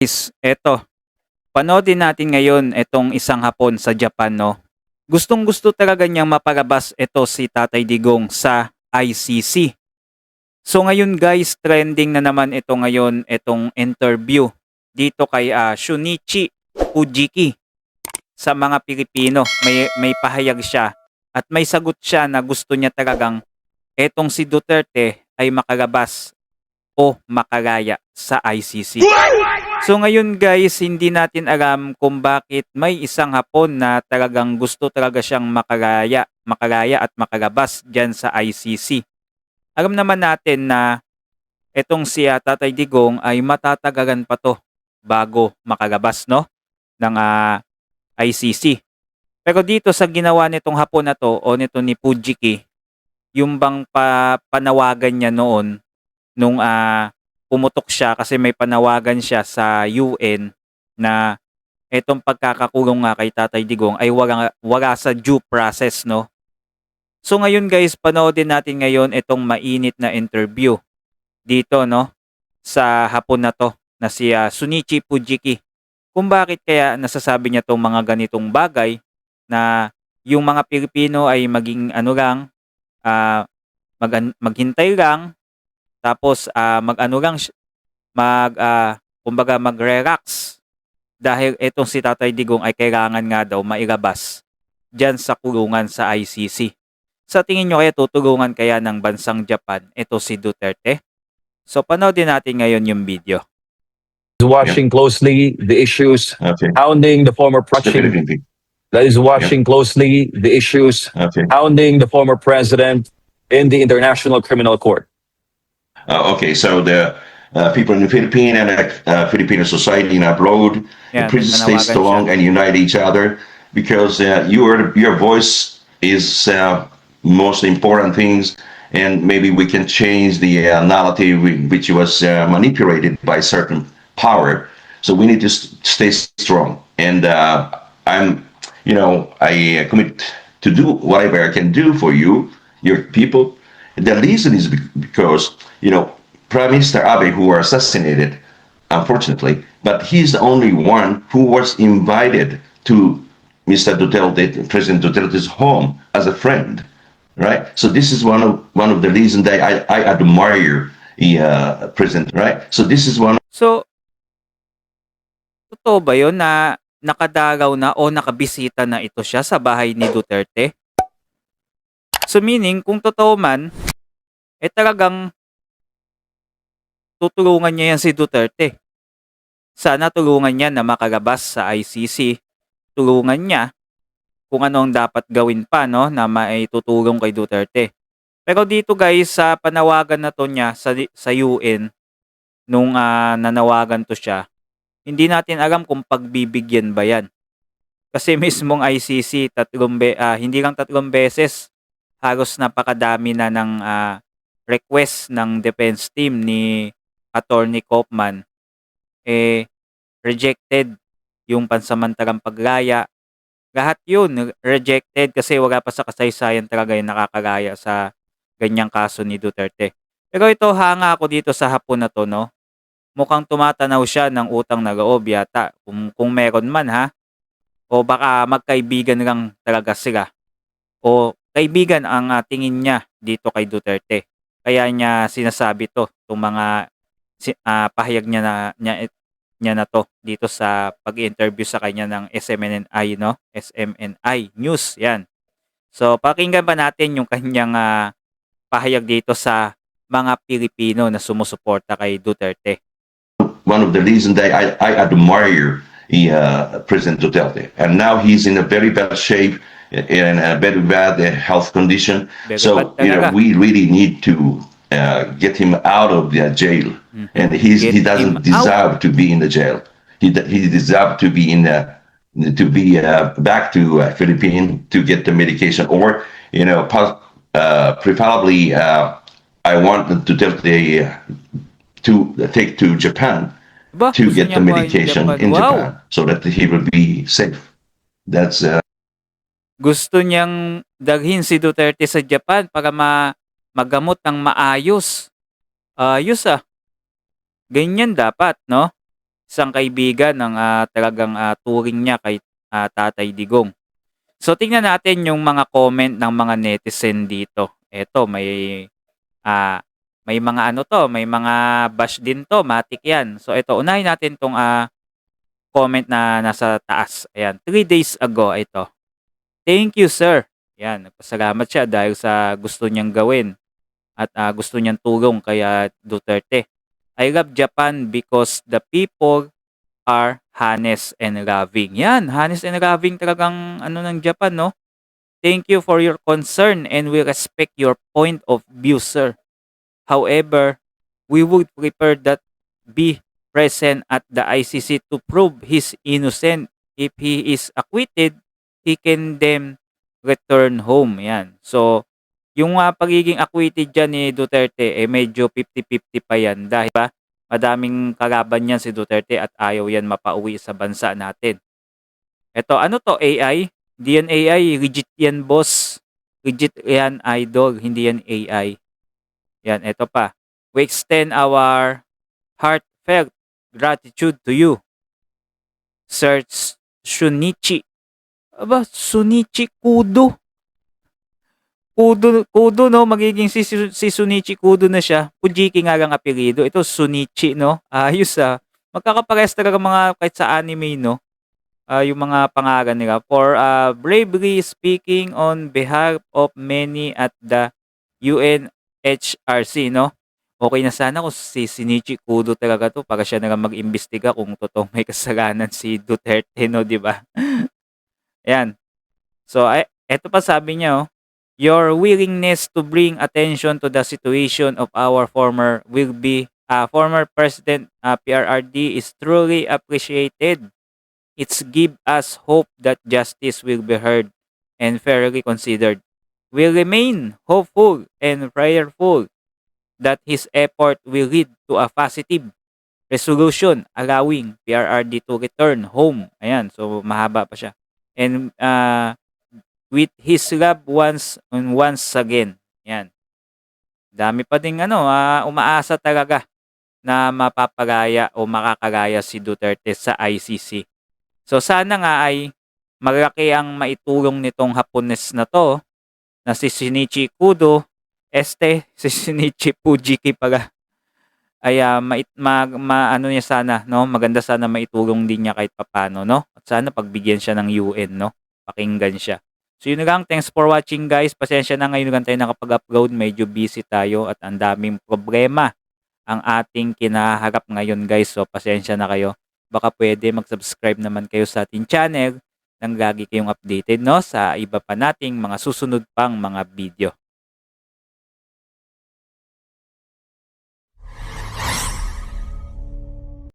Is eto, panoodin natin ngayon itong isang Hapon sa Japan, no? Gustong-gusto talaga niyang mapalabas ito si Tatay Digong sa ICC. So ngayon guys, trending na naman ito ngayon, itong interview dito kay Shunichi Fujiki sa mga Pilipino. May pahayag siya at may sagot siya na gusto niya talagang etong si Duterte ay makalabas o makalaya sa ICC. So ngayon guys, hindi natin alam kung bakit may isang Hapon na talagang gusto talaga siyang makalaya at makalabas dyan sa ICC. Alam naman natin na etong si Tatay Digong ay matatagalan pa to bago makalabas, no, ng ICC. Pero dito sa ginawa nitong Hapon na to o nito ni Fujiki, yung bang panawagan niya noon nung pumutok siya kasi may panawagan siya sa UN na etong pagkakakulong nga kay Tatay Digong ay wala sa due process, no? So ngayon guys, panoodin natin ngayon itong mainit na interview dito, no, sa Hapon na to na si Shunichi Fujiki. Kung bakit kaya nasasabi niya tong mga ganitong bagay na yung mga Pilipino ay maging ano lang, maghintay lang, tapos mag-ano lang, kumbaga mag-relax dahil etong si Tatay Digong ay kailangan nga daw mailabas diyan sa kulungan sa ICC. Sa tingin nyo kaya tutulungan kaya ng bansang Japan ito si Duterte? So panoodin natin ngayon yung video. Watching closely the issues hounding the former president. That is watching closely the issues hounding the former president in the International Criminal Court. Okay, so the people in the Philippines and Filipino society and abroad, please stay strong and unite each other because your voice is most important things, and maybe we can change the narrative which was manipulated by certain power. So we need to stay strong, and I commit to do whatever I can do for you, your people. The reason is because Prime Minister Abe, who were assassinated, unfortunately, but he's the only one who was invited to Mr. Duterte, President Duterte's home as a friend, right? So this is one of the reasons that I admire the president, right? So this is one. So totoo ba yun na nakadalaw na o nakabisita na ito siya sa bahay ni Duterte? So meaning, kung totoo man, talagang tutulungan niya yan si Duterte. Sana tulungan niya na makalabas sa ICC. Tulungan niya kung ano ang dapat gawin pa, no, na maitutulong kay Duterte. Pero dito guys, sa panawagan na to niya sa UN, nung nanawagan to siya, hindi natin alam kung pagbibigyan ba yan. Kasi mismong ICC, hindi lang 3 beses, halos napakadami na ng request ng defense team ni Attorney Kaufman. Rejected yung pansamantalang paglaya. Lahat yun rejected kasi wala pa sa kasaysayan talaga yung nakakalaya sa ganyang kaso ni Duterte. Pero ito, hanga ako dito sa Hapon na to, no? Mukhang tumatanaw siya ng utang na loob yata. Kung meron man, ha? O baka magkaibigan lang talaga sila. O kaibigan ang tingin niya dito kay Duterte. Kaya niya sinasabi to, itong mga pahayag niya na to dito sa pag-interview sa kanya ng SMNI, no? SMNI News, yan. So pakinggan ba natin yung kanyang pahayag dito sa mga Pilipino na sumusuporta kay Duterte. One of the reasons that I admire President Duterte, and now he's in a very bad shape, in a very bad health condition. So we really need to get him out of the jail, and he doesn't deserve to be in the jail. He deserves to be back to Philippines to get the medication, or preferably I want Duterte to take to Japan to get the medication in Japan so that he will be safe. That's gusto niyang dalhin si Duterte sa Japan para magamot ng maayos. Ayos Ganyan dapat, no? isang kaibigan ng talagang turing niya kay Tatay Digong. So tingnan natin yung mga comment ng mga netizen dito. Eto ah, may mga ano 'to, may mga bash din 'to, matik 'yan. So ito, unahin natin 'tong comment na nasa taas. Ayan, 3 days ago, ito. "Thank you, sir." 'Yan, nagpasalamat siya dahil sa gusto niyang gawin at gusto niyang tulong kay Duterte. "I love Japan because the people are honest and loving." 'Yan, honest and loving talagang ano ng Japan, 'no? "Thank you for your concern and we respect your point of view, sir. However, we would prefer that be present at the ICC to prove he's innocent. If he is acquitted, he can then return home." Yan. So, yung pagiging acquitted dyan ni Duterte, medyo 50-50 pa yan. Dahil ba, madaming kalaban yan si Duterte at ayaw yan mapauwi sa bansa natin. Ito, ano to, AI? Hindi yan AI, legit yan, boss. Legit yan, idol, hindi yan AI. Yan, ito pa. "We extend our heartfelt gratitude to you, Sir Shunichi." Aba, Shunichi Kudo. Kudo, no? Magiging si Shunichi Kudo na siya. Fujiki nga lang apelido. Ito, Shunichi, no? Ayos, magkakaparehas talaga mga kahit sa anime, no? Yung mga pangalan nila. "For bravely speaking on behalf of many at the UNHRC," no? Okay na sana kung si Shinichi Kudo talaga 'to para siya na lang mag-imbestiga kung totoong may kasalanan si Duterte, no, 'di ba? Ayan. So, eto pa sabi niya, "Your willingness to bring attention to the situation of our former President PRRD is truly appreciated. It's give us hope that justice will be heard and fairly considered. We remain hopeful and prayerful that his effort will lead to a positive resolution allowing PRRD to return home." Ayan, so mahaba pa siya. "And with his loved ones and once again." Yan. Dami pa ding umaasa talaga na mapapalaya o makakalaya si Duterte sa ICC. So sana nga ay malaki ang maitulong nitong Hapones na to, na si Shinichi Kudo, si Shinichi Fujiki pala, ay ano niya sana, no? Maganda sana maitulong din niya kahit papano, no? At sana pagbigyan siya ng UN, no? Pakinggan siya. So yun lang, thanks for watching guys. Pasensya na, ngayon lang tayo nakapag-upload, medyo busy tayo at ang daming problema ang ating kinaharap ngayon guys. So pasensya na kayo. Baka pwede mag-subscribe naman kayo sa ating channel nang lagi kayong updated, no, sa iba pa nating mga susunod pang mga video.